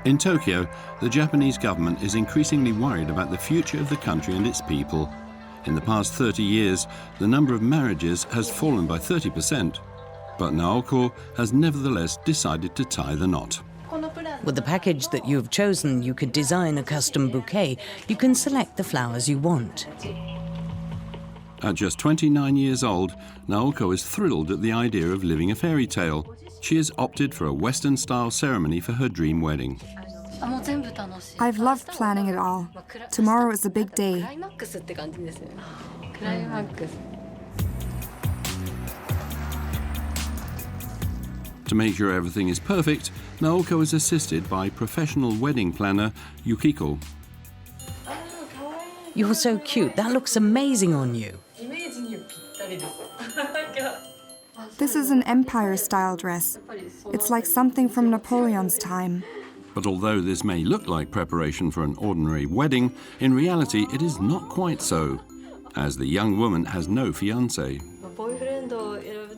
In Tokyo, the Japanese government is increasingly worried about the future of the country and its people. In the past 30 years, the number of marriages has fallen by 30%. But Naoko has nevertheless decided to tie the knot. With the package that you have chosen, you could design a custom bouquet. You can select the flowers you want. At just 29 years old, Naoko is thrilled at the idea of living a fairy tale. She has opted for a Western-style ceremony for her dream wedding. I've loved planning it all. Tomorrow is a big day. To make sure everything is perfect, Naoko is assisted by professional wedding planner Yukiko. You're so cute. That looks amazing on you. This is an empire-style dress. It's like something from Napoleon's time. But although this may look like preparation for an ordinary wedding, in reality it is not quite so, as the young woman has no fiancé.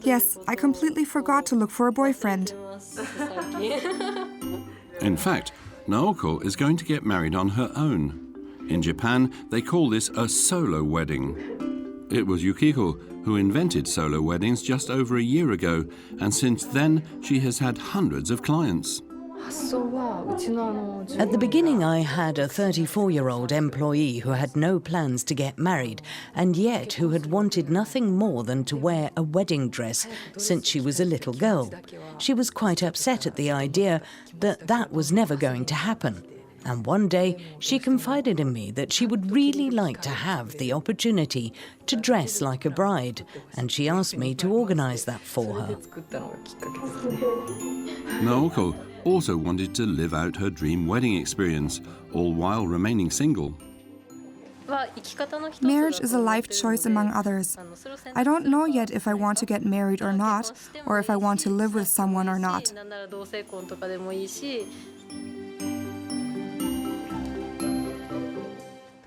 Yes, I completely forgot to look for a boyfriend. In fact, Naoko is going to get married on her own. In Japan, they call this a solo wedding. It was Yukiko who invented solo weddings just over a year ago, and since then she has had hundreds of clients. At the beginning, I had a 34-year-old employee who had no plans to get married, and yet who had wanted nothing more than to wear a wedding dress since she was a little girl. She was quite upset at the idea that that was never going to happen. And one day, she confided in me that she would really like to have the opportunity to dress like a bride, and she asked me to organize that for her. Naoko also wanted to live out her dream wedding experience, all while remaining single. Marriage is a life choice among others. I don't know yet if I want to get married or not, or if I want to live with someone or not.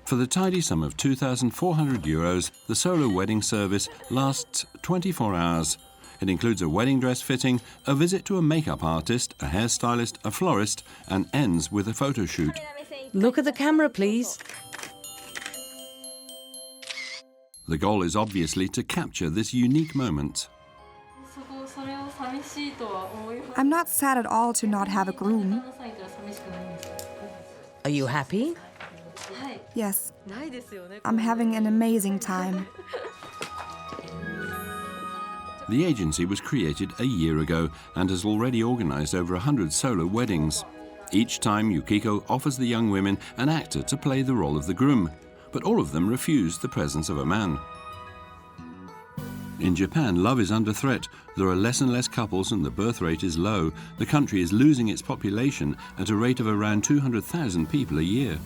For the tidy sum of €2,400, the solo wedding service lasts 24 hours. It includes a wedding dress fitting, a visit to a makeup artist, a hairstylist, a florist, and ends with a photo shoot. Look at the camera, please. The goal is obviously to capture this unique moment. I'm not sad at all to not have a groom. Are you happy? Yes, I'm having an amazing time. The agency was created a year ago and has already organized over 100 solo weddings. Each time, Yukiko offers the young women an actor to play the role of the groom, but all of them refuse the presence of a man. In Japan, love is under threat. There are less and less couples and the birth rate is low. The country is losing its population at a rate of around 200,000 people a year.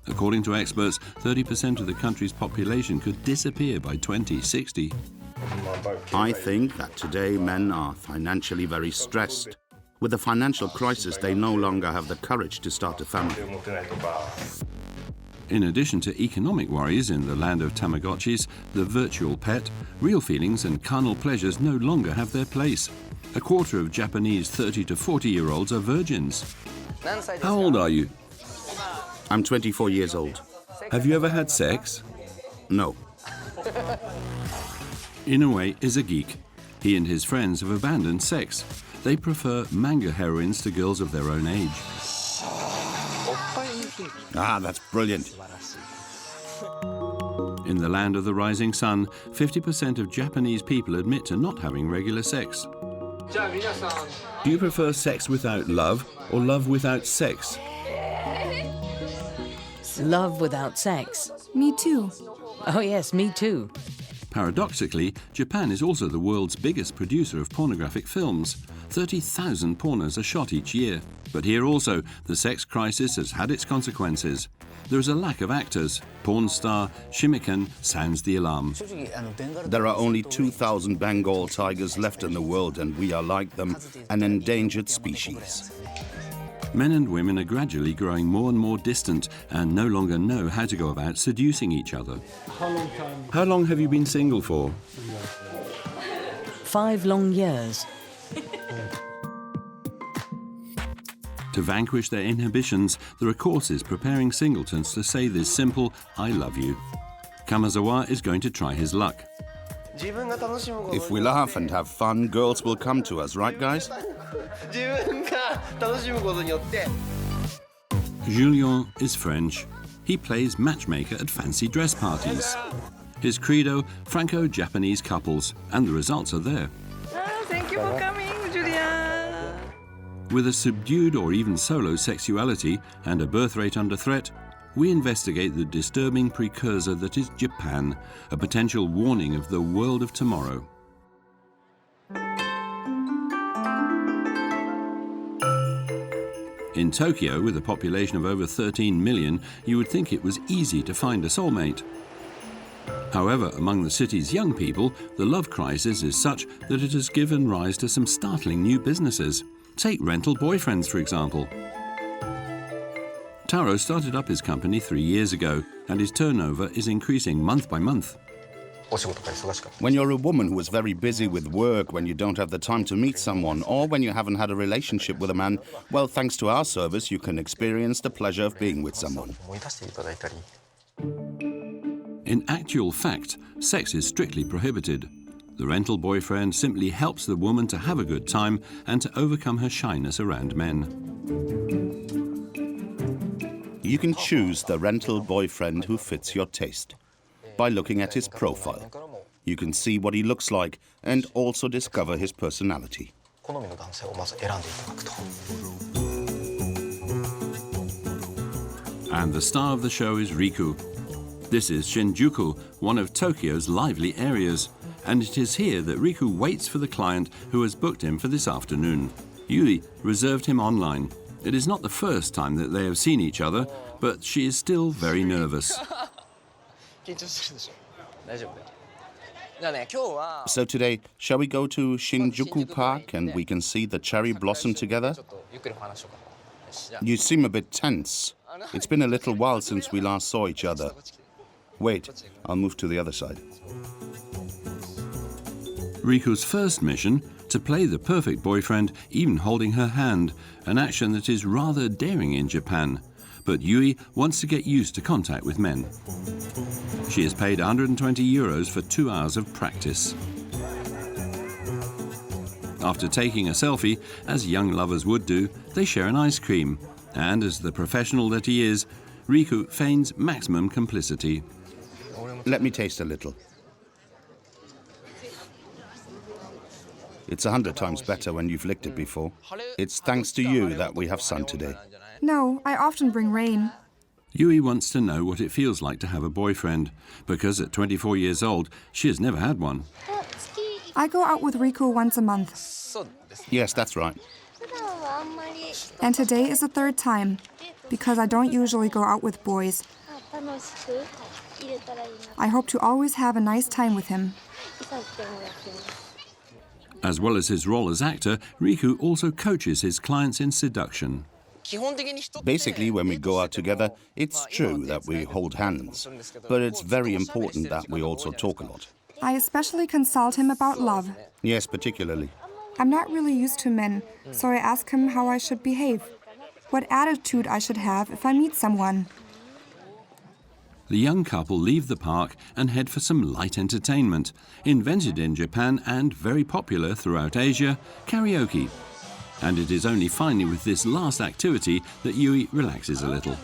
According to experts, 30% of the country's population could disappear by 2060. I think that today men are financially very stressed. With the financial crisis, they no longer have the courage to start a family. In addition to economic worries in the land of Tamagotchis, the virtual pet, real feelings and carnal pleasures no longer have their place. A quarter of Japanese 30 to 40-year-olds are virgins. How old are you? I'm 24 years old. Have you ever had sex? No. Inoue is a geek. He and his friends have abandoned sex. They prefer manga heroines to girls of their own age. Ah, that's brilliant. In the land of the rising sun, 50% of Japanese people admit to not having regular sex. Do you prefer sex without love or love without sex? Love without sex. Me too. Oh yes, me too. Paradoxically, Japan is also the world's biggest producer of pornographic films. 30,000 pornos are shot each year. But here also, the sex crisis has had its consequences. There is a lack of actors. Porn star Shimiken sounds the alarm. There are only 2,000 Bengal tigers left in the world, and we are like them, an endangered species. Men and women are gradually growing more and more distant and no longer know how to go about seducing each other. How long have you been single for? 5 long years. To vanquish their inhibitions, there are courses preparing singletons to say this simple, I love you. Kamazawa is going to try his luck. If we laugh and have fun, girls will come to us, right, guys? Julien is French. He plays matchmaker at fancy dress parties. His credo, Franco-Japanese couples, and the results are there. Thank you for coming, Julia. With a subdued or even solo sexuality and a birth rate under threat, we investigate the disturbing precursor that is Japan, a potential warning of the world of tomorrow. In Tokyo, with a population of over 13 million, you would think it was easy to find a soulmate. However, among the city's young people, the love crisis is such that it has given rise to some startling new businesses. Take rental boyfriends, for example. Taro started up his company 3 years ago, and his turnover is increasing month by month. When you're a woman who is very busy with work, when you don't have the time to meet someone, or when you haven't had a relationship with a man, well, thanks to our service, you can experience the pleasure of being with someone. In actual fact, sex is strictly prohibited. The rental boyfriend simply helps the woman to have a good time and to overcome her shyness around men. You can choose the rental boyfriend who fits your taste by looking at his profile. You can see what he looks like and also discover his personality. And the star of the show is Riku. This is Shinjuku, one of Tokyo's lively areas, and it is here that Riku waits for the client who has booked him for this afternoon. Yui reserved him online. It is not the first time that they have seen each other, but she is still very nervous. So today, shall we go to Shinjuku Park and we can see the cherry blossom together? You seem a bit tense. It's been a little while since we last saw each other. Wait, I'll move to the other side. Riku's first mission, to play the perfect boyfriend, even holding her hand, an action that is rather daring in Japan. But Yui wants to get used to contact with men. She is paid 120 euros for 2 hours of practice. After taking a selfie, as young lovers would do, they share an ice cream. And as the professional that he is, Riku feigns maximum complicity. Let me taste a little. It's 100 times better when you've licked it before. It's thanks to you that we have sun today. No, I often bring rain. Yui wants to know what it feels like to have a boyfriend, because at 24 years old, she has never had one. I go out with Riku once a month. Yes, that's right. And today is the third time, because I don't usually go out with boys. I hope to always have a nice time with him. As well as his role as actor, Riku also coaches his clients in seduction. Basically, when we go out together, it's true that we hold hands. But it's very important that we also talk a lot. I especially consult him about love. Yes, particularly. I'm not really used to men, so I ask him how I should behave, what attitude I should have if I meet someone. The young couple leave the park and head for some light entertainment, invented in Japan and very popular throughout Asia, karaoke. And it is only finally with this last activity that Yui relaxes a little.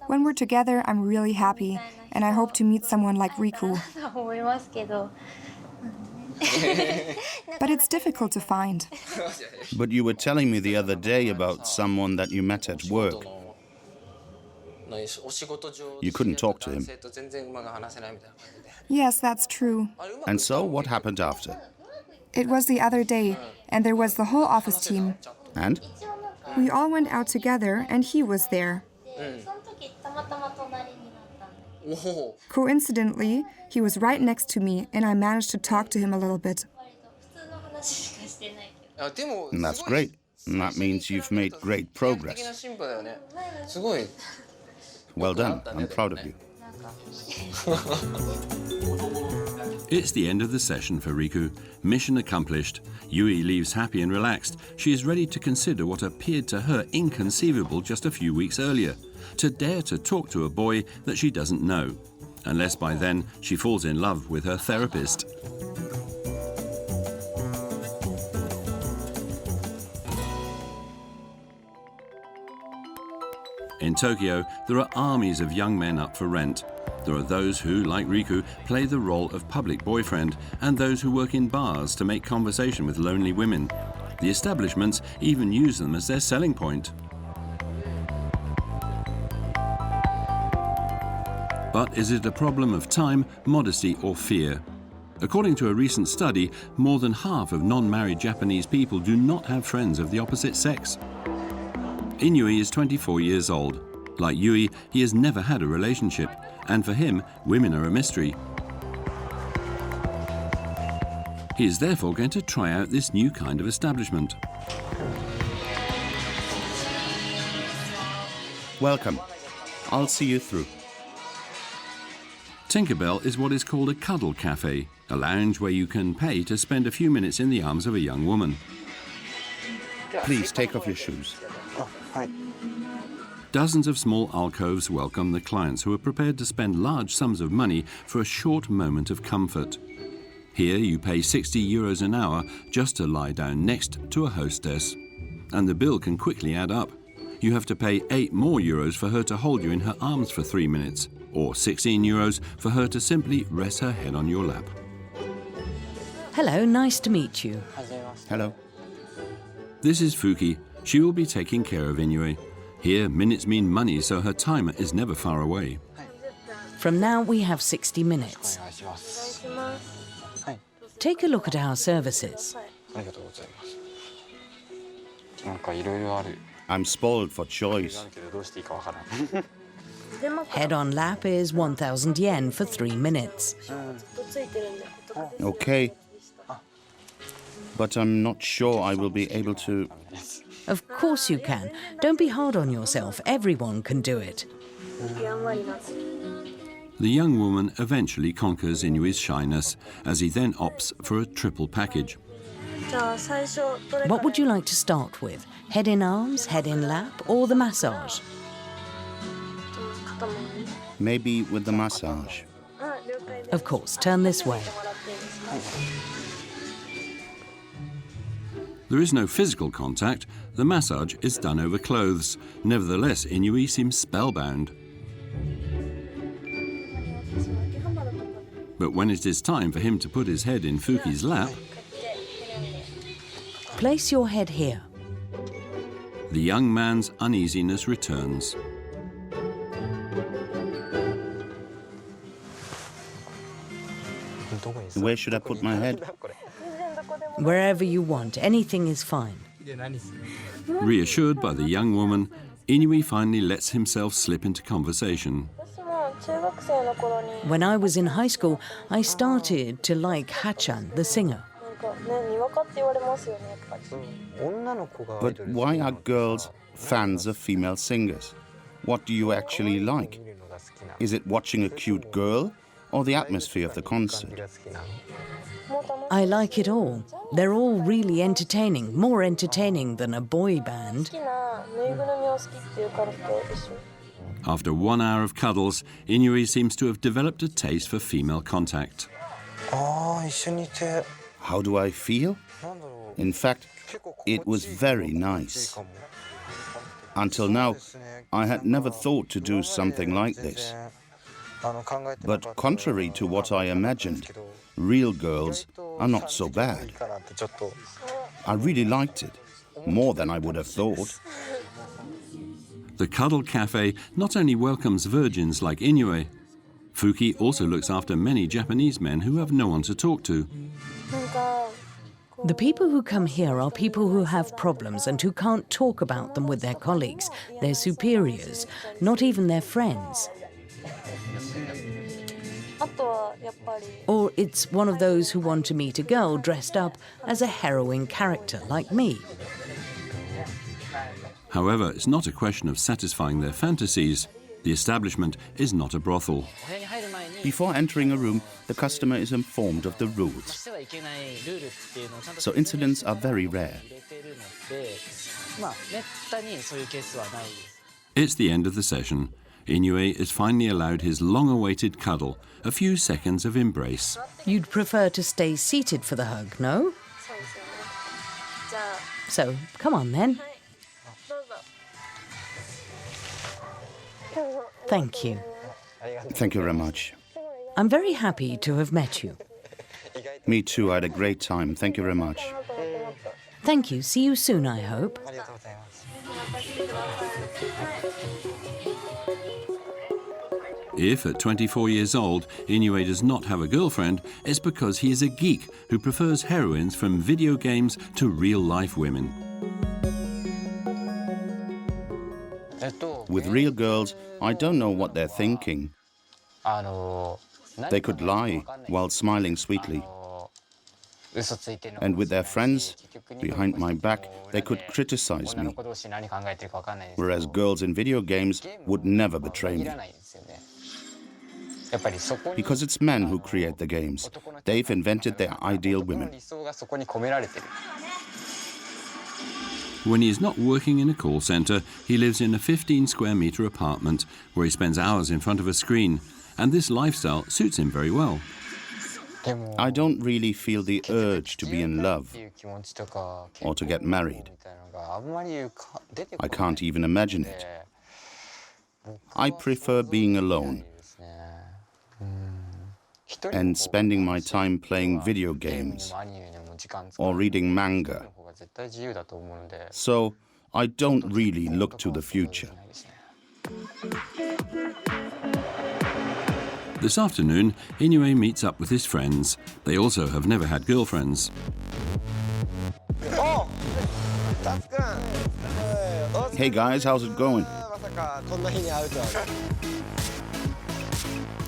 When we're together, I'm really happy, and I hope to meet someone like Riku. But it's difficult to find. But you were telling me the other day about someone that you met at work. You couldn't talk to him. Yes, that's true. And so, what happened after? It was the other day, and there was the whole office team. And? We all went out together, and he was there. Coincidentally, he was right next to me, and I managed to talk to him a little bit. And that's great. And that means you've made great progress. Well done. I'm proud of you. It's the end of the session for Riku. Mission accomplished. Yui leaves happy and relaxed. She is ready to consider what appeared to her inconceivable just a few weeks earlier. To dare to talk to a boy that she doesn't know. Unless by then she falls in love with her therapist. In Tokyo, there are armies of young men up for rent. There are those who, like Riku, play the role of public boyfriend, and those who work in bars to make conversation with lonely women. The establishments even use them as their selling point. But is it a problem of time, modesty, or fear? According to a recent study, more than half of non-married Japanese people do not have friends of the opposite sex. Inui is 24 years old. Like Yui, he has never had a relationship, and for him, women are a mystery. He is therefore going to try out this new kind of establishment. Welcome. I'll see you through. Tinkerbell is what is called a cuddle cafe, a lounge where you can pay to spend a few minutes in the arms of a young woman. Please take off your shoes. Dozens of small alcoves welcome the clients who are prepared to spend large sums of money for a short moment of comfort. Here you pay €60 an hour just to lie down next to a hostess. And the bill can quickly add up. You have to pay €8 more for her to hold you in her arms for 3 minutes, or €16 for her to simply rest her head on your lap. Hello, nice to meet you. Hello. This is Fuki. She will be taking care of Inui. Here, minutes mean money, so her timer is never far away. From now, we have 60 minutes. Take a look at our services. I'm spoiled for choice. Head on lap is 1,000 yen for 3 minutes. Okay. But I'm not sure I will be able to... Of course you can. Don't be hard on yourself. Everyone can do it. The young woman eventually conquers Inui's shyness, as he then opts for a triple package. What would you like to start with? Head in arms, head in lap, or the massage? Maybe with the massage. Of course, turn this way. There is no physical contact. The massage is done over clothes. Nevertheless, Inui seems spellbound. But when it is time for him to put his head in Fuki's lap, Place your head here. the young man's uneasiness returns. Where should I put my head? Wherever you want. Anything is fine. Reassured by the young woman, Inui finally lets himself slip into conversation. When I was in high school, I started to like Hachan, the singer. But why are girls fans of female singers? What do you actually like? Is it watching a cute girl or the atmosphere of the concert? I like it all. They're all really entertaining, more entertaining than a boy band. After 1 hour of cuddles, Inui seems to have developed a taste for female contact. How do I feel? In fact, it was very nice. Until now, I had never thought to do something like this. But contrary to what I imagined, real girls are not so bad. I really liked it, more than I would have thought. The Cuddle Cafe not only welcomes virgins like Inui, Fuki also looks after many Japanese men who have no one to talk to. The people who come here are people who have problems and who can't talk about them with their colleagues, their superiors, not even their friends. Or it's one of those who want to meet a girl dressed up as a heroine character like me. However, it's not a question of satisfying their fantasies. The establishment is not a brothel. Before entering a room, the customer is informed of the rules. So incidents are very rare. It's the end of the session. Inoue is finally allowed his long-awaited cuddle, a few seconds of embrace. You'd prefer to stay seated for the hug, no? So, come on then. Thank you. Thank you very much. I'm very happy to have met you. Me too, I had a great time. Thank you very much. Thank you. See you soon, I hope. If, at 24 years old, Inoue does not have a girlfriend, it's because he is a geek who prefers heroines from video games to real-life women. With real girls, I don't know what they're thinking. They could lie while smiling sweetly. And with their friends, behind my back, they could criticize me. Whereas girls in video games would never betray me. Because it's men who create the games. They've invented their ideal women. When he is not working in a call centre, he lives in a 15-square-metre apartment where he spends hours in front of a screen, and this lifestyle suits him very well. I don't really feel the urge to be in love or to get married. I can't even imagine it. I prefer being alone and spending my time playing video games or reading manga. So I don't really look to the future. This afternoon, Inoue meets up with his friends. They also have never had girlfriends. Hey guys, how's it going?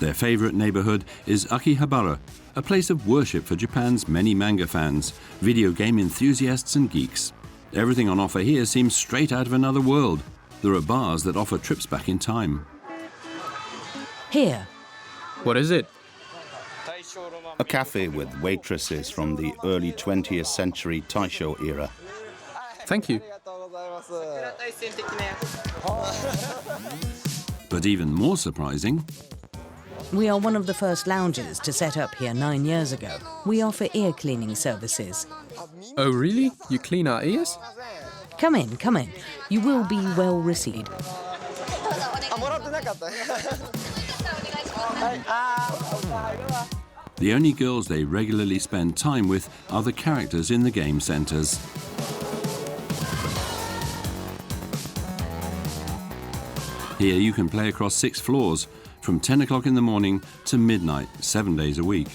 Their favourite neighbourhood is Akihabara, a place of worship for Japan's many manga fans, video game enthusiasts and geeks. Everything on offer here seems straight out of another world. There are bars that offer trips back in time. Here. What is it? A cafe with waitresses from the early 20th century Taisho era. Thank you. But even more surprising, We are one of the first lounges to set up here 9 years ago. We offer ear cleaning services. Oh, really? You clean our ears? Come in, come in. You will be well received. the only girls they regularly spend time with are the characters in the game centres. Here you can play across 6 floors, from 10 o'clock in the morning to midnight, 7 days a week.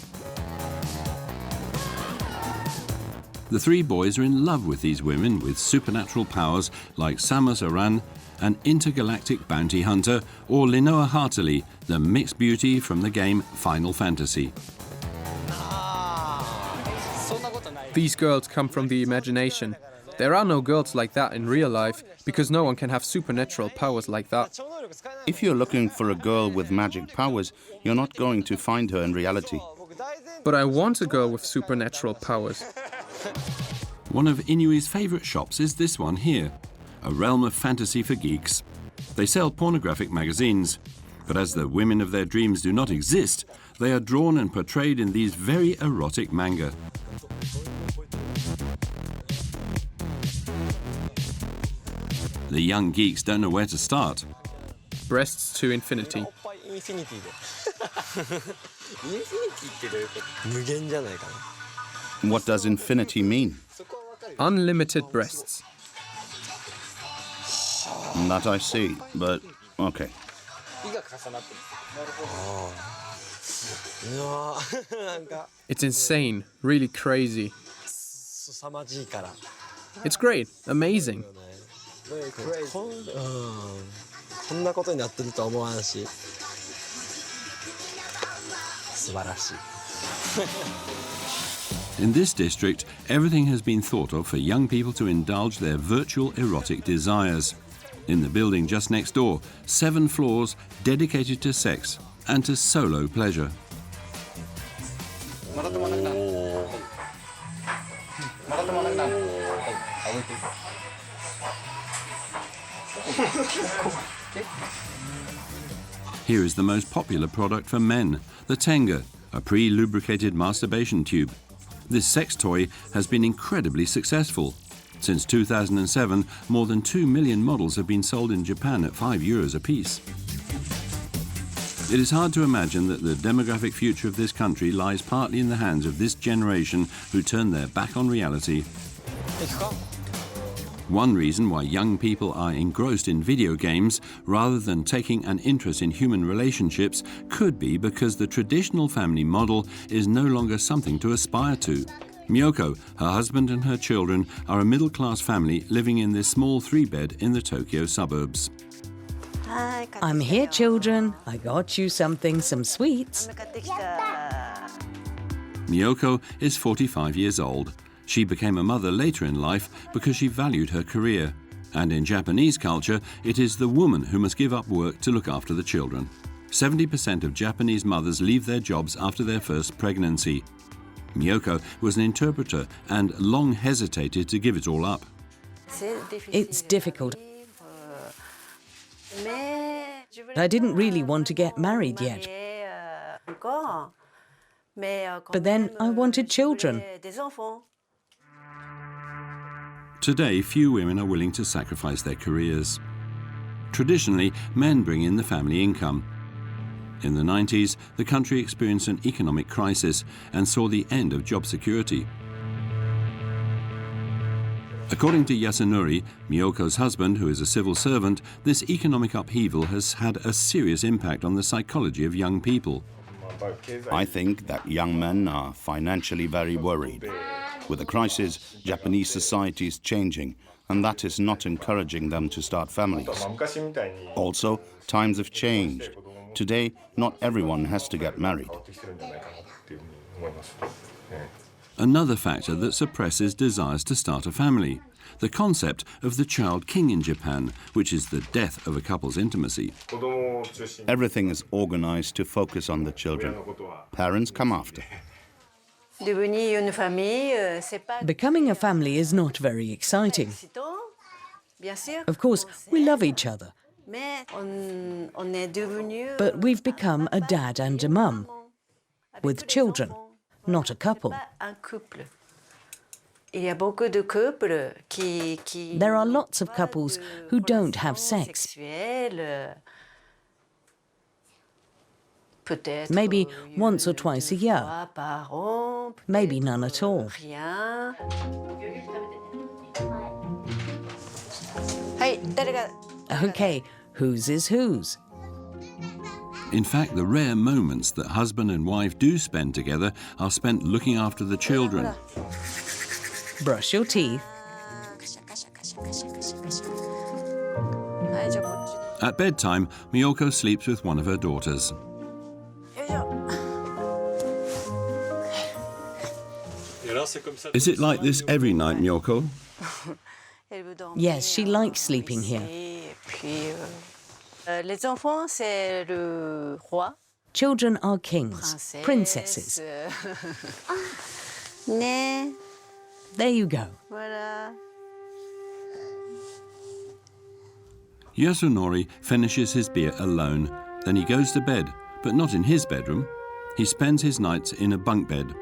The 3 boys are in love with these women with supernatural powers like Samus Aran, an intergalactic bounty hunter, or Linoa Hartley, the mixed beauty from the game Final Fantasy. These girls come from the imagination. There are no girls like that in real life, because no one can have supernatural powers like that. If you're looking for a girl with magic powers, you're not going to find her in reality. But I want a girl with supernatural powers. One of Inoue's favourite shops is this one here, a realm of fantasy for geeks. They sell pornographic magazines, but as the women of their dreams do not exist, they are drawn and portrayed in these very erotic manga. The young geeks don't know where to start. Breasts to infinity. What does infinity mean? Unlimited breasts. That I see, but okay. It's insane, really crazy. It's great, amazing. こんなことになってるとは思わんし素晴らしい In this district, everything has been thought of for young people to indulge their virtual erotic desires. In the building just next door, 7 floors dedicated to sex and to solo pleasure. Here is the most popular product for men, the Tenga, a pre-lubricated masturbation tube. This sex toy has been incredibly successful. Since 2007, more than 2 million models have been sold in Japan at €5 apiece. It is hard to imagine that the demographic future of this country lies partly in the hands of this generation who turn their back on reality. One reason why young people are engrossed in video games rather than taking an interest in human relationships could be because the traditional family model is no longer something to aspire to. Miyoko, her husband and her children are a middle-class family living in this small 3-bed in the Tokyo suburbs. I'm here, children. I got you something, some sweets. Miyoko is 45 years old. She became a mother later in life because she valued her career. And in Japanese culture, it is the woman who must give up work to look after the children. 70% of Japanese mothers leave their jobs after their first pregnancy. Miyoko was an interpreter and long hesitated to give it all up. It's difficult. I didn't really want to get married yet. But then I wanted children. Today, few women are willing to sacrifice their careers. Traditionally, men bring in the family income. In the 90s, the country experienced an economic crisis and saw the end of job security. According to Yasunori, Miyoko's husband, who is a civil servant, this economic upheaval has had a serious impact on the psychology of young people. I think that young men are financially very worried. With the crisis, Japanese society is changing, and that is not encouraging them to start families. Also, times have changed. Today, not everyone has to get married. Another factor that suppresses desires to start a family, the concept of the child king in Japan, which is the death of a couple's intimacy. Everything is organized to focus on the children. Parents come after. Becoming a family is not very exciting. Of course, we love each other. But we've become a dad and a mum, with children, not a couple. There are lots of couples who don't have sex. Maybe once or twice a year. Maybe none at all. Okay, whose is whose? In fact, the rare moments that husband and wife do spend together are spent looking after the children. Brush your teeth. At bedtime, Miyoko sleeps with one of her daughters. Is it like this every night, Miyoko? Yes, she likes sleeping here. Children are kings, princesses. There you go. Yasunori finishes his beer alone. Then he goes to bed, but not in his bedroom. He spends his nights in a bunk bed.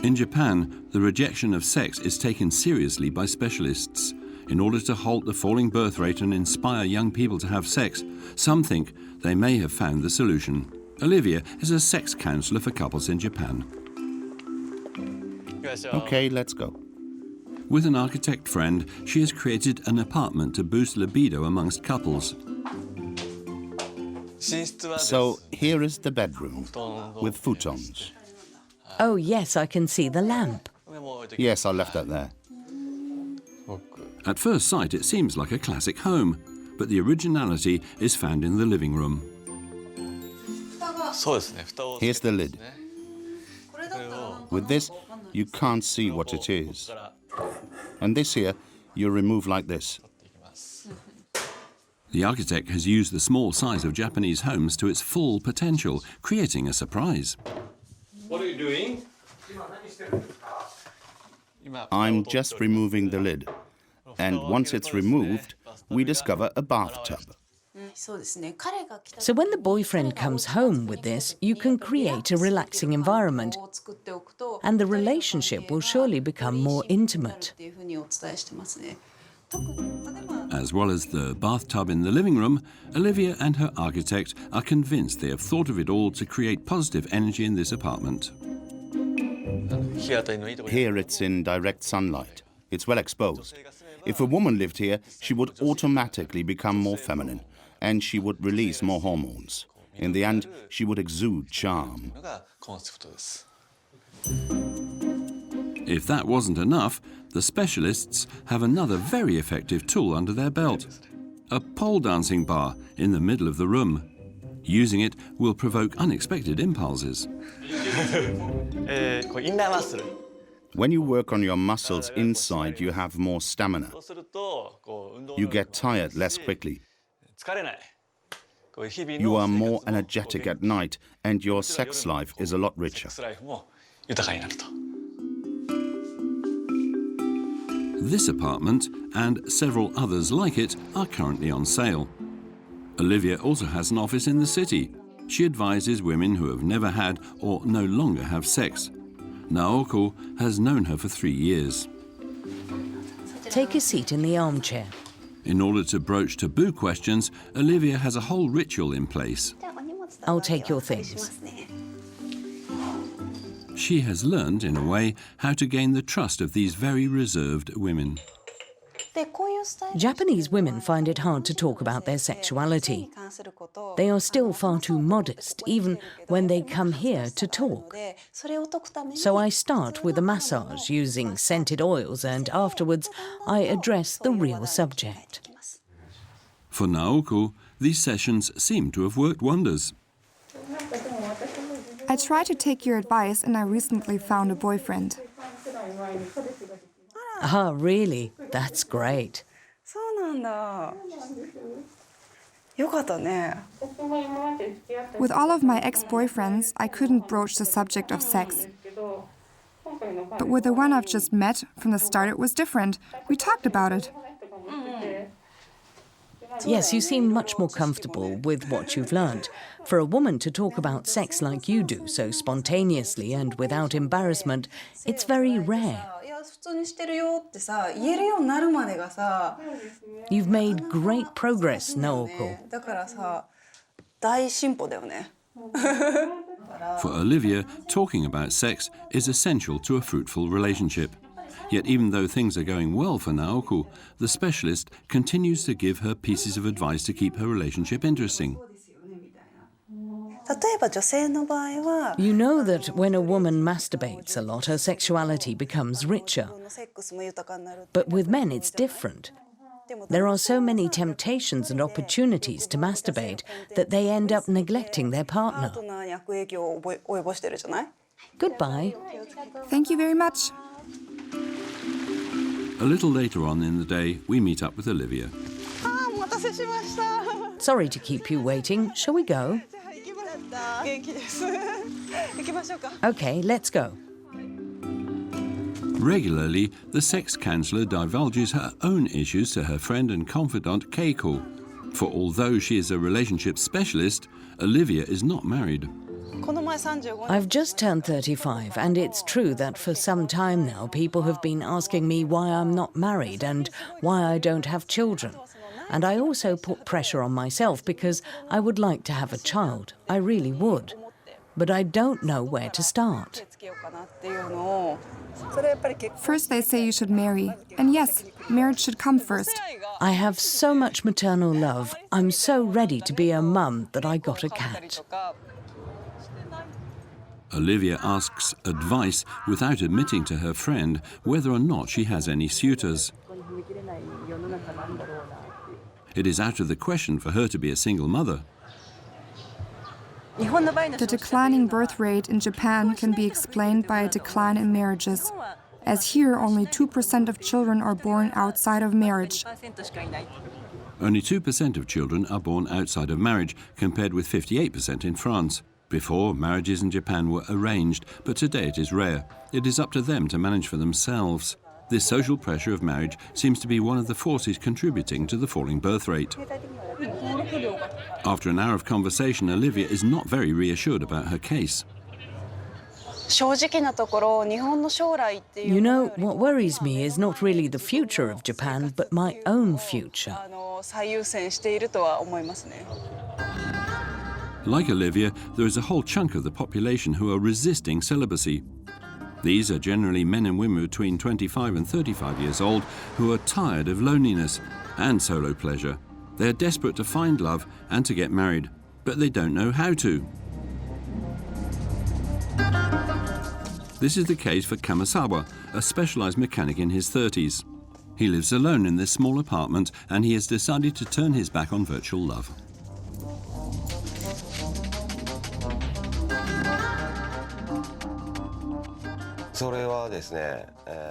In Japan, the rejection of sex is taken seriously by specialists. In order to halt the falling birth rate and inspire young people to have sex, some think they may have found the solution. Olivia is a sex counselor for couples in Japan. Okay, let's go. With an architect friend, she has created an apartment to boost libido amongst couples. So here is the bedroom, with futons. Oh, yes, I can see the lamp. Yes, I left that there. At first sight, it seems like a classic home, but the originality is found in the living room. Here's the lid. With this, you can't see what it is. And this here, you remove like this. The architect has used the small size of Japanese homes to its full potential, creating a surprise. What are you doing? I'm just removing the lid. And once it's removed, we discover a bathtub. So when the boyfriend comes home with this, you can create a relaxing environment, and the relationship will surely become more intimate. As well as the bathtub in the living room, Olivia and her architect are convinced they have thought of it all to create positive energy in this apartment. Here it's in direct sunlight. It's well exposed. If a woman lived here, she would automatically become more feminine, and she would release more hormones. In the end, she would exude charm. If that wasn't enough, the specialists have another very effective tool under their belt: a pole dancing bar in the middle of the room. Using it will provoke unexpected impulses. When you work on your muscles inside, you have more stamina. You get tired less quickly. You are more energetic at night, and your sex life is a lot richer. This apartment, and several others like it, are currently on sale. Olivia also has an office in the city. She advises women who have never had or no longer have sex. Naoko has known her for 3 years. Take a seat in the armchair. In order to broach taboo questions, Olivia has a whole ritual in place. I'll take your things. She has learned, in a way, how to gain the trust of these very reserved women. Japanese women find it hard to talk about their sexuality. They are still far too modest, even when they come here to talk. So I start with a massage using scented oils, and afterwards I address the real subject. For Naoko, these sessions seem to have worked wonders. I tried to take your advice and I recently found a boyfriend. Ah, really? That's great. With all of my ex-boyfriends, I couldn't broach the subject of sex. But with the one I've just met, from the start it was different. We talked about it. Yes, you seem much more comfortable with what you've learned. For a woman to talk about sex like you do, so spontaneously and without embarrassment, it's very rare. You've made great progress, Naoko. For Olivia, talking about sex is essential to a fruitful relationship. Yet even though things are going well for Naoko, the specialist continues to give her pieces of advice to keep her relationship interesting. You know that when a woman masturbates a lot, her sexuality becomes richer. But with men, it's different. There are so many temptations and opportunities to masturbate that they end up neglecting their partner. Goodbye. Thank you very much. A little later on in the day, we meet up with Olivia. Sorry to keep you waiting. Shall we go? Okay, let's go. Regularly, the sex counsellor divulges her own issues to her friend and confidant Keiko. For although she is a relationship specialist, Olivia is not married. I've just turned 35, and it's true that for some time now people have been asking me why I'm not married and why I don't have children. And I also put pressure on myself because I would like to have a child. I really would. But I don't know where to start. First they say you should marry. And yes, marriage should come first. I have so much maternal love. I'm so ready to be a mum that I got a cat. Olivia asks advice without admitting to her friend whether or not she has any suitors. It is out of the question for her to be a single mother. The declining birth rate in Japan can be explained by a decline in marriages, as here only 2% of children are born outside of marriage. Only 2% of children are born outside of marriage, compared with 58% in France. Before, marriages in Japan were arranged, but today it is rare. It is up to them to manage for themselves. This social pressure of marriage seems to be one of the forces contributing to the falling birth rate. After an hour of conversation, Olivia is not very reassured about her case. You know, what worries me is not really the future of Japan, but my own future. Like Olivia, there is a whole chunk of the population who are resisting celibacy. These are generally men and women between 25 and 35 years old who are tired of loneliness and solo pleasure. They are desperate to find love and to get married, but they don't know how to. This is the case for Kamasawa, a specialized mechanic in his 30s. He lives alone in this small apartment and he has decided to turn his back on virtual love.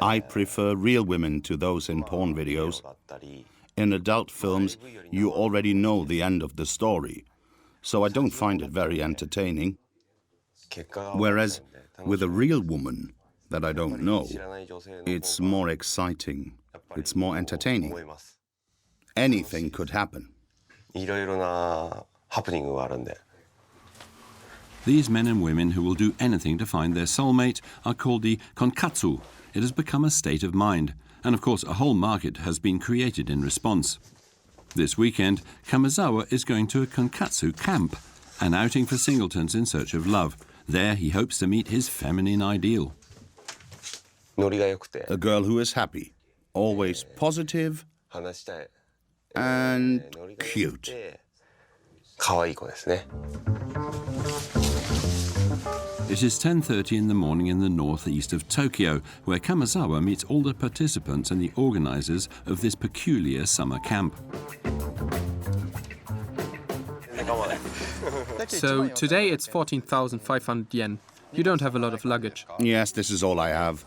I prefer real women to those in porn videos. In adult films, you already know the end of the story, so I don't find it very entertaining. Whereas with a real woman that I don't know, it's more exciting, it's more entertaining. Anything could happen. These men and women who will do anything to find their soulmate are called the konkatsu. It has become a state of mind, and of course a whole market has been created in response. This weekend, Kamazawa is going to a konkatsu camp, an outing for singletons in search of love. There he hopes to meet his feminine ideal. A girl who is happy, always positive and cute. It is 10:30 in the morning in the northeast of Tokyo, where Kamazawa meets all the participants and the organizers of this peculiar summer camp. So today it's 14,500 yen. You don't have a lot of luggage. Yes, this is all I have.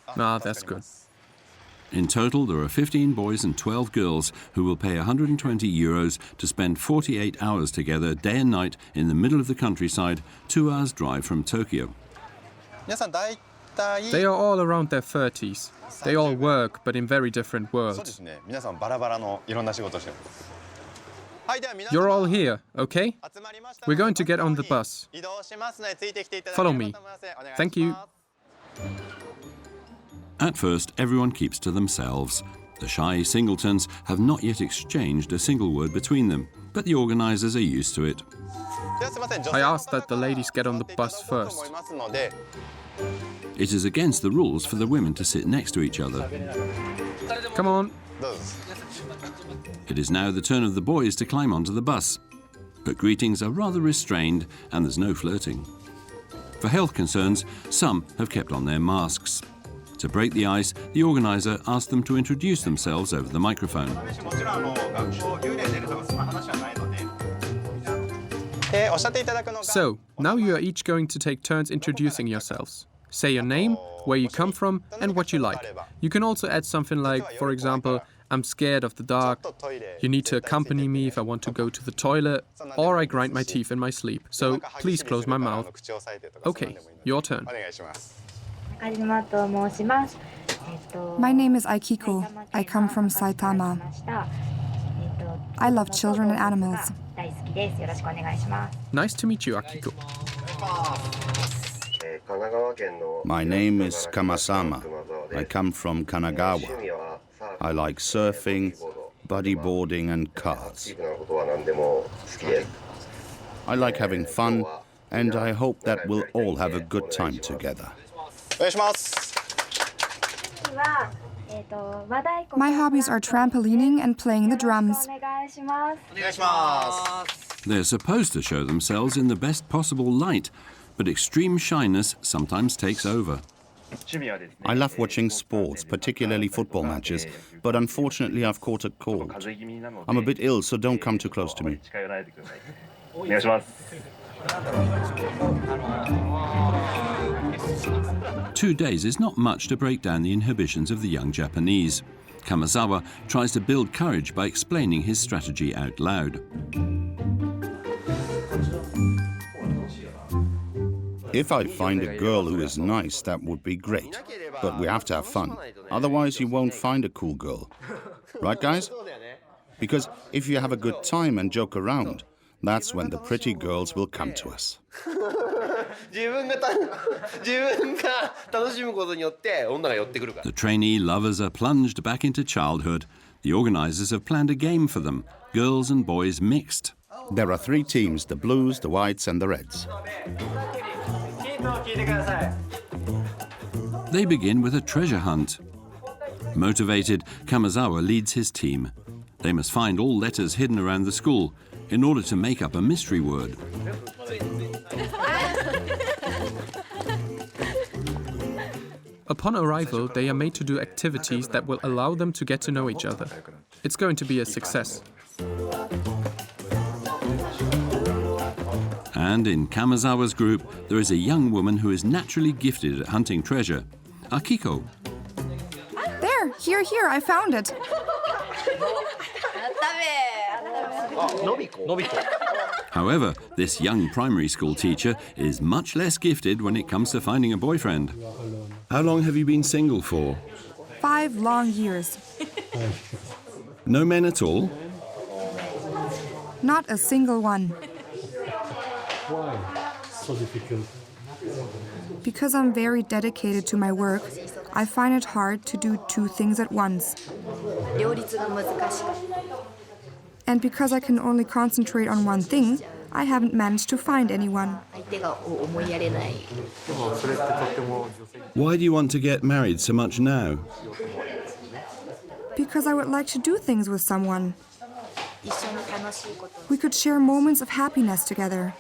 Ah, that's good. In total, there are 15 boys and 12 girls who will pay 120 euros to spend 48 hours together, day and night, in the middle of the countryside, 2 hours' drive from Tokyo. They are all around their 30s. They all work, but in very different worlds. You're all here, okay? We're going to get on the bus. Follow me. Thank you. At first, everyone keeps to themselves. The shy singletons have not yet exchanged a single word between them, but the organizers are used to it. I asked that the ladies get on the bus first. It is against the rules for the women to sit next to each other. Come on. It is now the turn of the boys to climb onto the bus. But greetings are rather restrained and there's no flirting. For health concerns, some have kept on their masks. To break the ice, the organizer asked them to introduce themselves over the microphone. So, now you are each going to take turns introducing yourselves. Say your name, where you come from, and what you like. You can also add something like, for example, I'm scared of the dark, you need to accompany me if I want to go to the toilet, or I grind my teeth in my sleep, so please close my mouth. Okay, your turn. My name is Aikiko. I come from Saitama. I love children and animals. Nice to meet you, Akiko. My name is Kamasama. I come from Kanagawa. I like surfing, bodyboarding and cars. I like having fun, and I hope that we'll all have a good time together. My hobbies are trampolining and playing the drums. They're supposed to show themselves in the best possible light, but extreme shyness sometimes takes over. I love watching sports, particularly football matches, but unfortunately I've caught a cold. I'm a bit ill, so don't come too close to me. 2 days is not much to break down the inhibitions of the young Japanese. Kamazawa tries to build courage by explaining his strategy out loud. If I find a girl who is nice, that would be great. But we have to have fun. Otherwise, you won't find a cool girl. Right, guys? Because if you have a good time and joke around, that's when the pretty girls will come to us. The trainee lovers are plunged back into childhood. The organisers have planned a game for them, girls and boys mixed. There are 3 teams, the blues, the whites and the reds. They begin with a treasure hunt. Motivated, Kamazawa leads his team. They must find all letters hidden around the school in order to make up a mystery word. Upon arrival, they are made to do activities that will allow them to get to know each other. It's going to be a success. And in Kamazawa's group, there is a young woman who is naturally gifted at hunting treasure, Akiko. There, here, I found it. However, this young primary school teacher is much less gifted when it comes to finding a boyfriend. How long have you been single for? 5 long years. No men at all? Not a single one. Why so difficult? Because I'm very dedicated to my work, I find it hard to do 2 things at once. And because I can only concentrate on one thing, I haven't managed to find anyone. Why do you want to get married so much now? Because I would like to do things with someone. We could share moments of happiness together.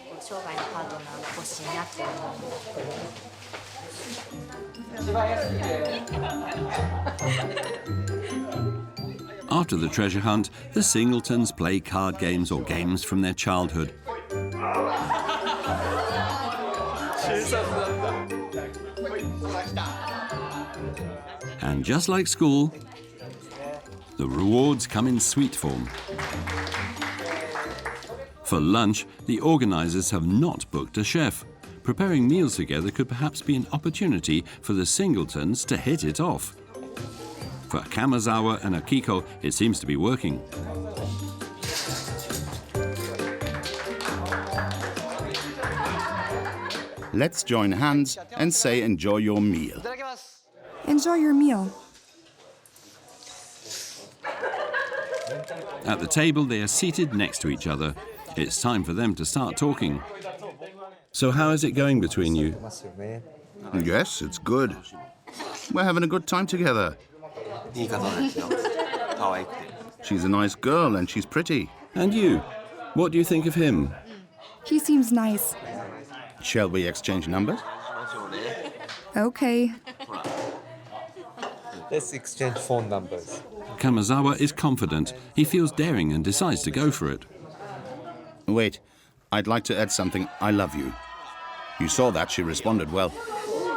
After the treasure hunt, the singletons play card games or games from their childhood. And just like school, the rewards come in sweet form. For lunch, the organisers have not booked a chef. Preparing meals together could perhaps be an opportunity for the singletons to hit it off. For Kamazawa and Akiko, it seems to be working. Let's join hands and say enjoy your meal. Enjoy your meal. At the table, they are seated next to each other. It's time for them to start talking. So how is it going between you? Yes, it's good. We're having a good time together. She's a nice girl and she's pretty. And you? What do you think of him? He seems nice. Shall we exchange numbers? Okay. Let's exchange phone numbers. Kamazawa is confident. He feels daring and decides to go for it. Wait, I'd like to add something. I love you. You saw that, she responded well.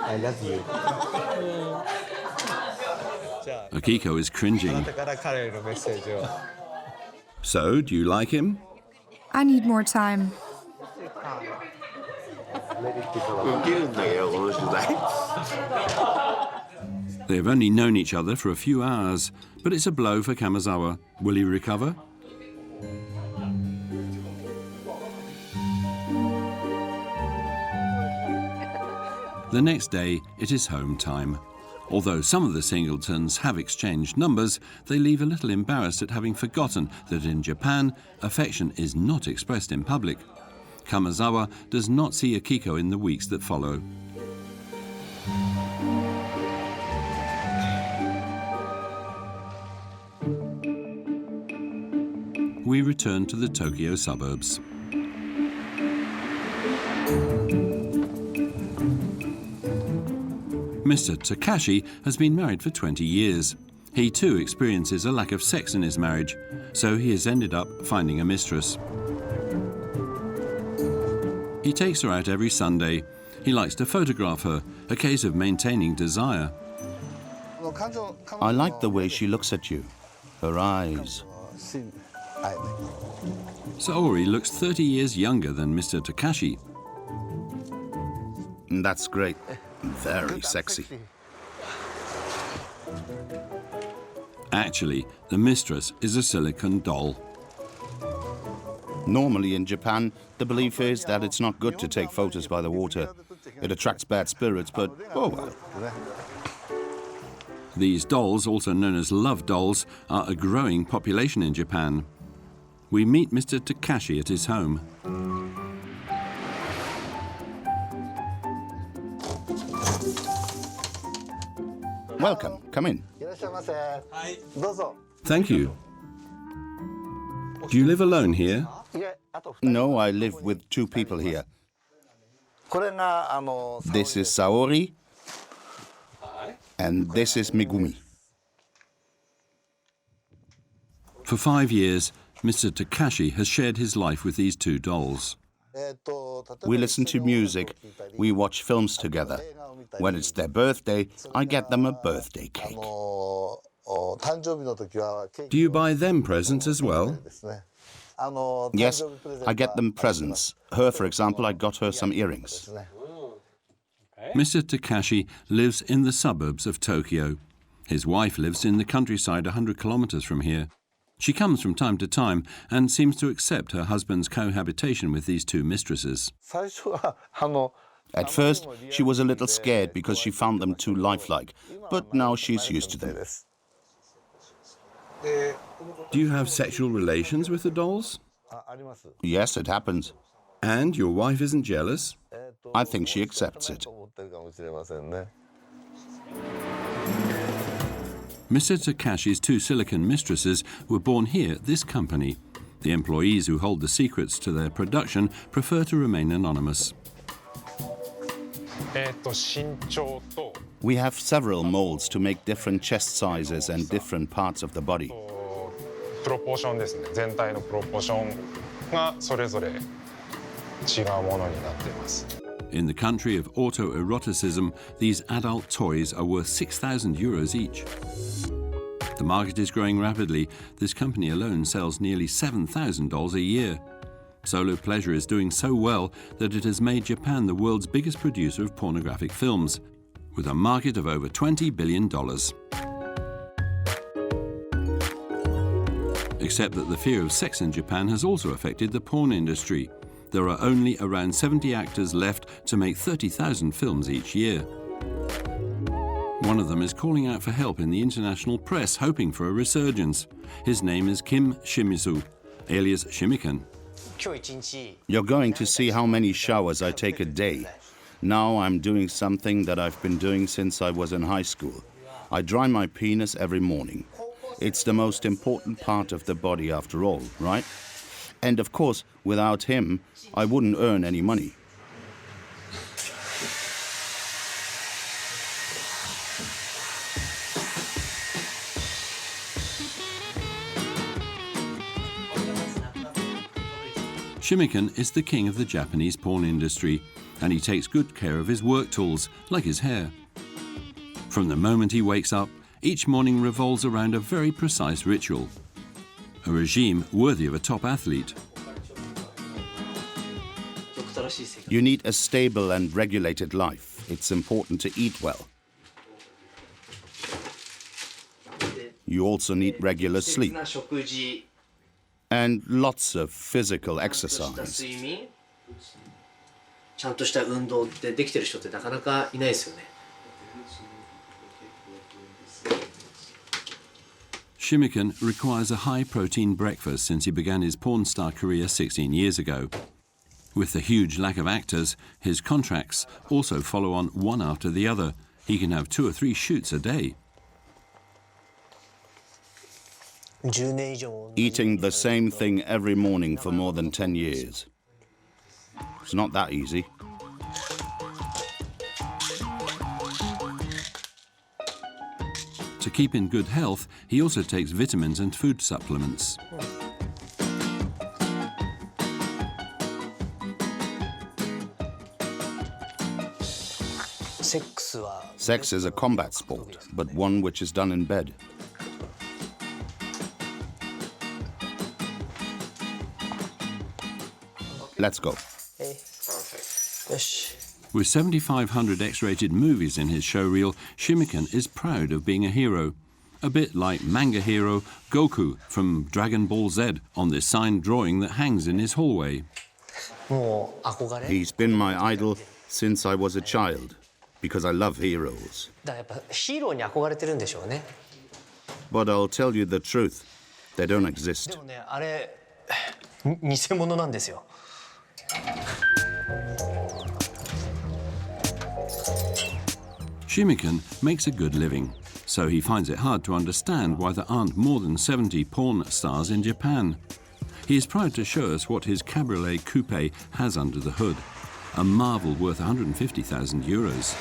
I love you. Akiko is cringing. So, do you like him? I need more time. They've only known each other for a few hours, but it's a blow for Kamazawa. Will he recover? The next day, it is home time. Although some of the singletons have exchanged numbers, they leave a little embarrassed at having forgotten that in Japan, affection is not expressed in public. Kamazawa does not see Akiko in the weeks that follow. we return to the Tokyo suburbs. Mr. Takashi has been married for 20 years. He too experiences a lack of sex in his marriage, so he has ended up finding a mistress. He takes her out every Sunday. He likes to photograph her, a case of maintaining desire. I like the way she looks at you. Her eyes. Saori looks 30 years younger than Mr. Takashi. That's great. Very sexy. Actually, the mistress is a silicone doll. Normally in Japan, the belief is that it's not good to take photos by the water. It attracts bad spirits, but oh well. These dolls, also known as love dolls, are a growing population in Japan. We meet Mr. Takashi at his home. Welcome. Come in. Thank you. Do you live alone here? No, I live with two people here. This is Saori, and this is Megumi. For 5 years, Mr. Takashi has shared his life with these two dolls. We listen to music, we watch films together. When it's their birthday, I get them a birthday cake. Do you buy them presents as well? Yes, I get them presents. Her, for example, I got her some earrings. Mr. Takashi lives in the suburbs of Tokyo. His wife lives in the countryside 100 kilometers from here. She comes from time to time and seems to accept her husband's cohabitation with these two mistresses. At first, she was a little scared because she found them too lifelike, but now she's used to them. Do you have sexual relations with the dolls? Yes, it happens. And your wife isn't jealous? I think she accepts it. Mr. Takashi's two silicon mistresses were born here at this company. The employees who hold the secrets to their production prefer to remain anonymous. We have several molds to make different chest sizes and different parts of the body. In the country of autoeroticism, these adult toys are worth 6,000 euros each. The market is growing rapidly. This company alone sells nearly 7,000 dolls a year. Solo Pleasure is doing so well that it has made Japan the world's biggest producer of pornographic films, with a market of over $20 billion. Except that the fear of sex in Japan has also affected the porn industry. There are only around 70 actors left to make 30,000 films each year. One of them is calling out for help in the international press, hoping for a resurgence. His name is Kim Shimizu, alias Shimiken. You're going to see how many showers I take a day. Now I'm doing something that I've been doing since I was in high school. I dry my penis every morning. It's the most important part of the body after all, right? And of course, without him, I wouldn't earn any money. Shimiken is the king of the Japanese porn industry, and he takes good care of his work tools, like his hair. From the moment he wakes up, each morning revolves around a very precise ritual, a regime worthy of a top athlete. You need a stable and regulated life. It's important to eat well. You also need regular sleep and lots of physical exercise. Shimiken requires a high-protein breakfast since he began his porn star career 16 years ago. With the huge lack of actors, his contracts also follow on one after the other. He can have 2 or 3 shoots a day. Eating the same thing every morning for more than 10 years. It's not that easy. To keep in good health, he also takes vitamins and food supplements. Sex is a combat sport, but one which is done in bed. Let's go. With 7,500 X-rated movies in his showreel, Shimiken is proud of being a hero. A bit like manga hero Goku from Dragon Ball Z on this signed drawing that hangs in his hallway. He's been my idol since I was a child, because I love heroes. But I'll tell you the truth, they don't exist. Shimiken makes a good living, so he finds it hard to understand why there aren't more than 70 porn stars in Japan. He is proud to show us what his cabriolet coupe has under the hood, a marvel worth 150,000 euros.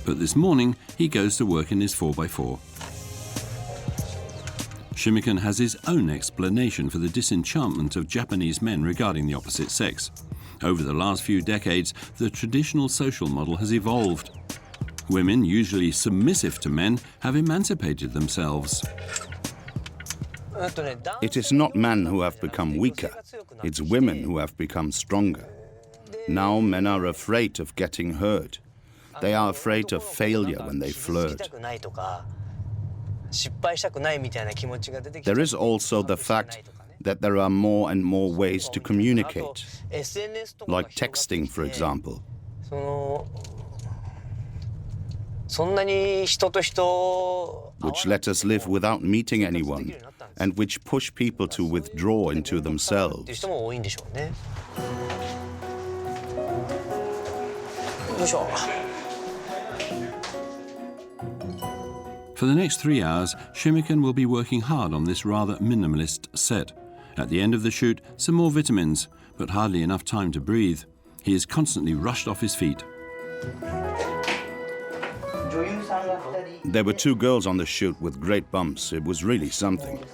But this morning, he goes to work in his 4x4. Shimiken has his own explanation for the disenchantment of Japanese men regarding the opposite sex. Over the last few decades, the traditional social model has evolved. Women, usually submissive to men, have emancipated themselves. It is not men who have become weaker, it's women who have become stronger. Now men are afraid of getting hurt. They are afraid of failure when they flirt. There is also the fact that there are more and more ways to communicate, like texting, for example. Which let us live without meeting anyone, and which push people to withdraw into themselves. For the next 3 hours, Shimiken will be working hard on this rather minimalist set. At the end of the shoot, some more vitamins, but hardly enough time to breathe. He is constantly rushed off his feet. There were 2 girls on the shoot with great bumps. It was really something.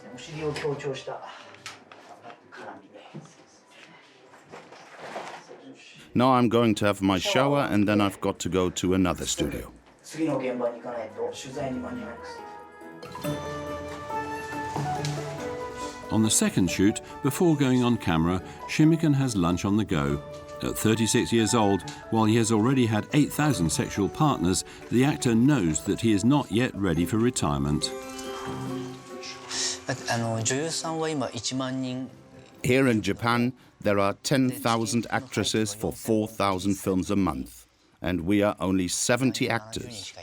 Now I'm going to have my shower and then I've got to go to another studio. On the second shoot, before going on camera, Shimiken has lunch on the go. At 36 years old, while he has already had 8,000 sexual partners, the actor knows that he is not yet ready for retirement. Here in Japan, there are 10,000 actresses for 4,000 films a month, and we are only 70 actors.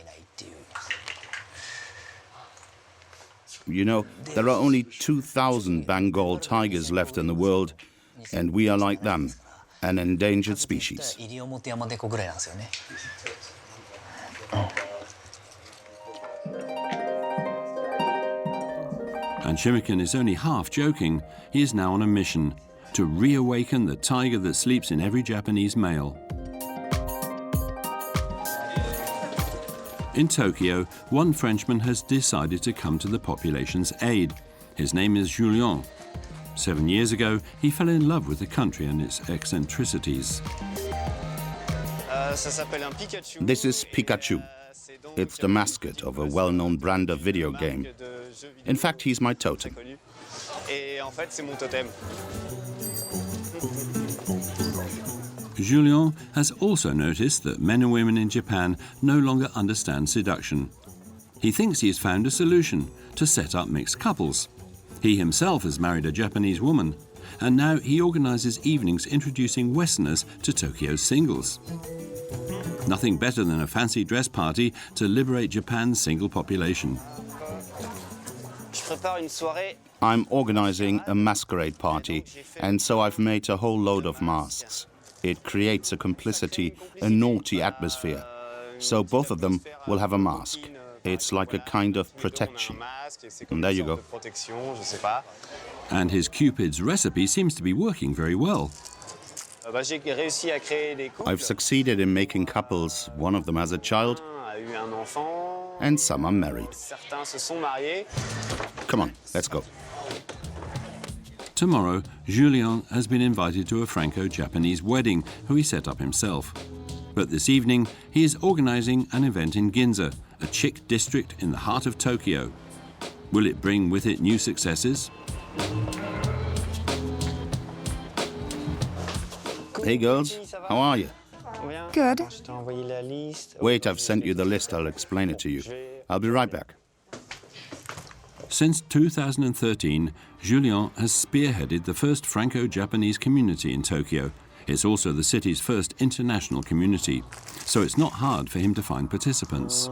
You know, there are only 2,000 Bengal tigers left in the world, and we are like them, an endangered species. And Shimiken is only half joking. He is now on a mission to reawaken the tiger that sleeps in every Japanese male. In Tokyo, one Frenchman has decided to come to the population's aid. His name is Julien. 7 years ago, he fell in love with the country and its eccentricities. This is Pikachu. It's the mascot of a well-known brand of video game. In fact, he's my totem. Julien has also noticed that men and women in Japan no longer understand seduction. He thinks he has found a solution to set up mixed couples. He himself has married a Japanese woman, and now he organizes evenings introducing Westerners to Tokyo's singles. Nothing better than a fancy dress party to liberate Japan's single population. I'm organizing a masquerade party, and so I've made a whole load of masks. It creates a complicity, a naughty atmosphere. So both of them will have a mask. It's like a kind of protection. And there you go. And his Cupid's recipe seems to be working very well. I've succeeded in making couples. One of them has a child, and some are married. Come on, let's go. Tomorrow, Julien has been invited to a Franco-Japanese wedding, who he set up himself. But this evening, he is organizing an event in Ginza, a chic district in the heart of Tokyo. Will it bring with it new successes? Hey girls, how are you? Good. Wait, I've sent you the list. I'll explain it to you. I'll be right back. Since 2013, Julien has spearheaded the first Franco-Japanese community in Tokyo. It's also the city's first international community, so it's not hard for him to find participants.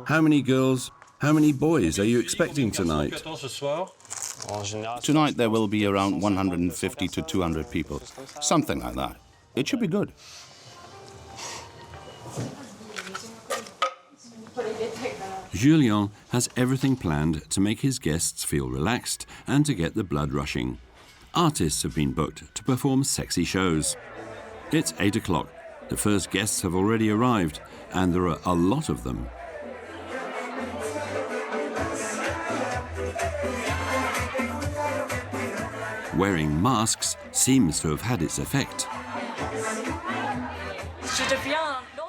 How many girls, how many boys are you expecting tonight? Tonight there will be around 150 to 200 people. Something like that. It should be good. Julien has everything planned to make his guests feel relaxed and to get the blood rushing. Artists have been booked to perform sexy shows. It's 8 o'clock. The first guests have already arrived, and there are a lot of them. Wearing masks seems to have had its effect.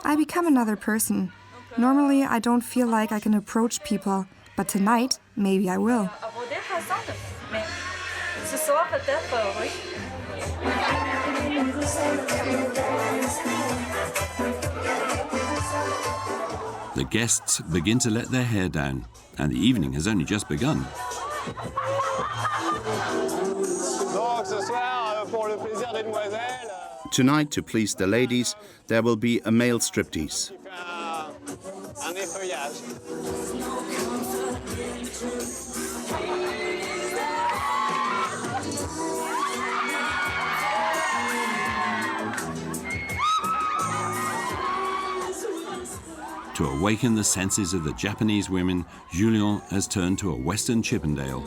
I become another person. Normally, I don't feel like I can approach people, but tonight, maybe I will. The guests begin to let their hair down, and the evening has only just begun. Tonight, to please the ladies, there will be a male striptease. To awaken the senses of the Japanese women, Julien has turned to a Western Chippendale.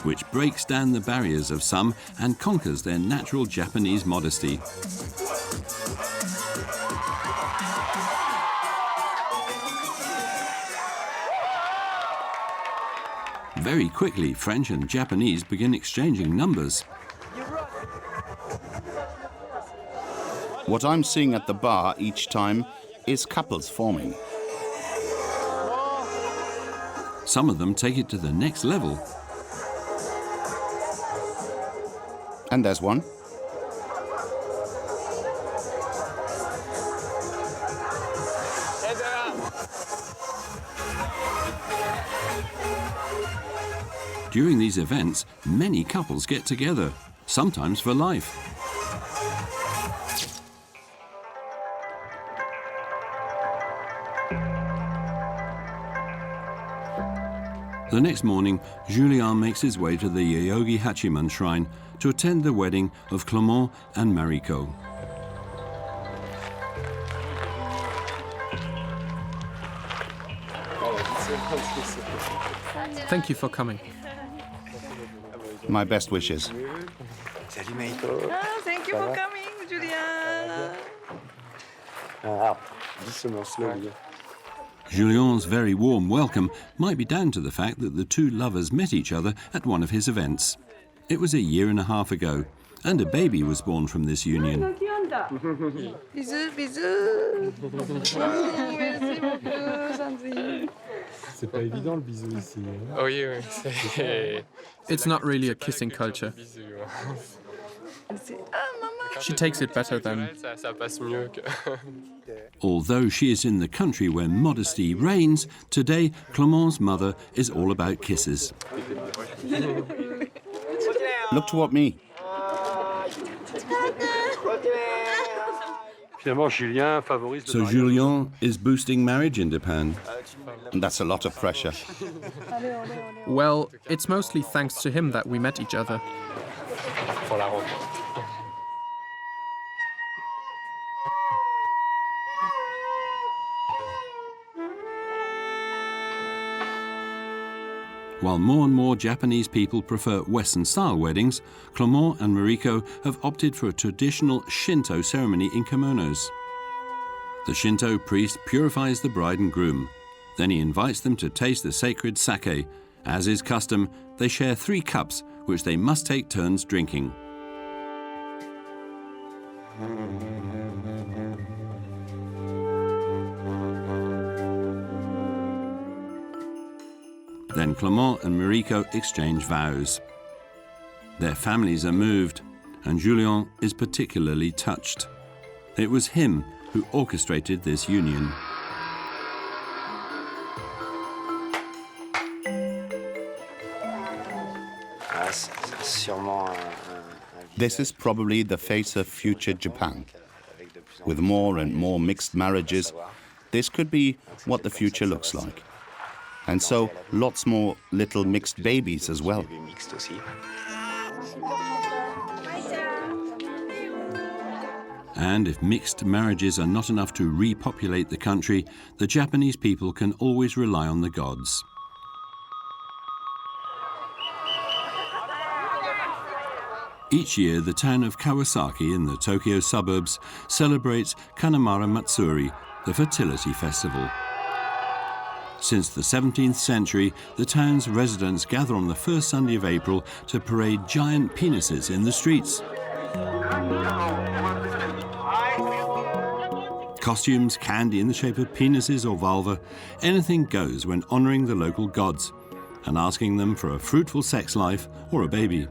Which breaks down the barriers of some and conquers their natural Japanese modesty. Very quickly, French and Japanese begin exchanging numbers. What I'm seeing at the bar each time is couples forming. Some of them take it to the next level. And there's one. During these events, many couples get together, sometimes for life. The next morning, Julien makes his way to the Yogi Hachiman shrine to attend the wedding of Clément and Mariko. Thank you for coming. My best wishes. Thank you for coming, Julia. Julien's very warm welcome might be down to the fact that the two lovers met each other at one of his events. It was a year and a half ago, and a baby was born from this union. Bisous, bisous. Merci beaucoup, Sandrine. C'est pas évident le bisou ici. Hein? Oui, oui. It's not really a kissing culture. She takes it better than... Ça passe mieux que... Although she is in the country where modesty reigns, today Clément's mother is all about kisses. Look toward me. So Julien is boosting marriage in Japan. That's a lot of pressure. Well, it's mostly thanks to him that we met each other. While more and more Japanese people prefer Western-style weddings, Clement and Mariko have opted for a traditional Shinto ceremony in kimonos. The Shinto priest purifies the bride and groom. Then he invites them to taste the sacred sake. As is custom, they share 3 cups, which they must take turns drinking. Then Clement and Mariko exchange vows. Their families are moved, and Julien is particularly touched. It was him who orchestrated this union. This is probably the face of future Japan. With more and more mixed marriages, this could be what the future looks like. And so, lots more little mixed babies as well. And if mixed marriages are not enough to repopulate the country, the Japanese people can always rely on the gods. Each year, the town of Kawasaki in the Tokyo suburbs celebrates Kanamara Matsuri, the fertility festival. Since the 17th century, the town's residents gather on the first Sunday of April to parade giant penises in the streets. Costumes, candy in the shape of penises or vulva, anything goes when honouring the local gods and asking them for a fruitful sex life or a baby.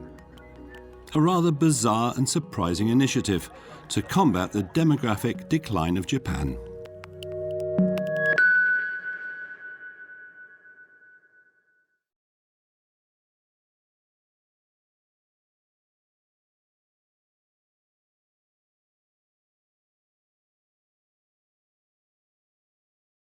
A rather bizarre and surprising initiative to combat the demographic decline of Japan.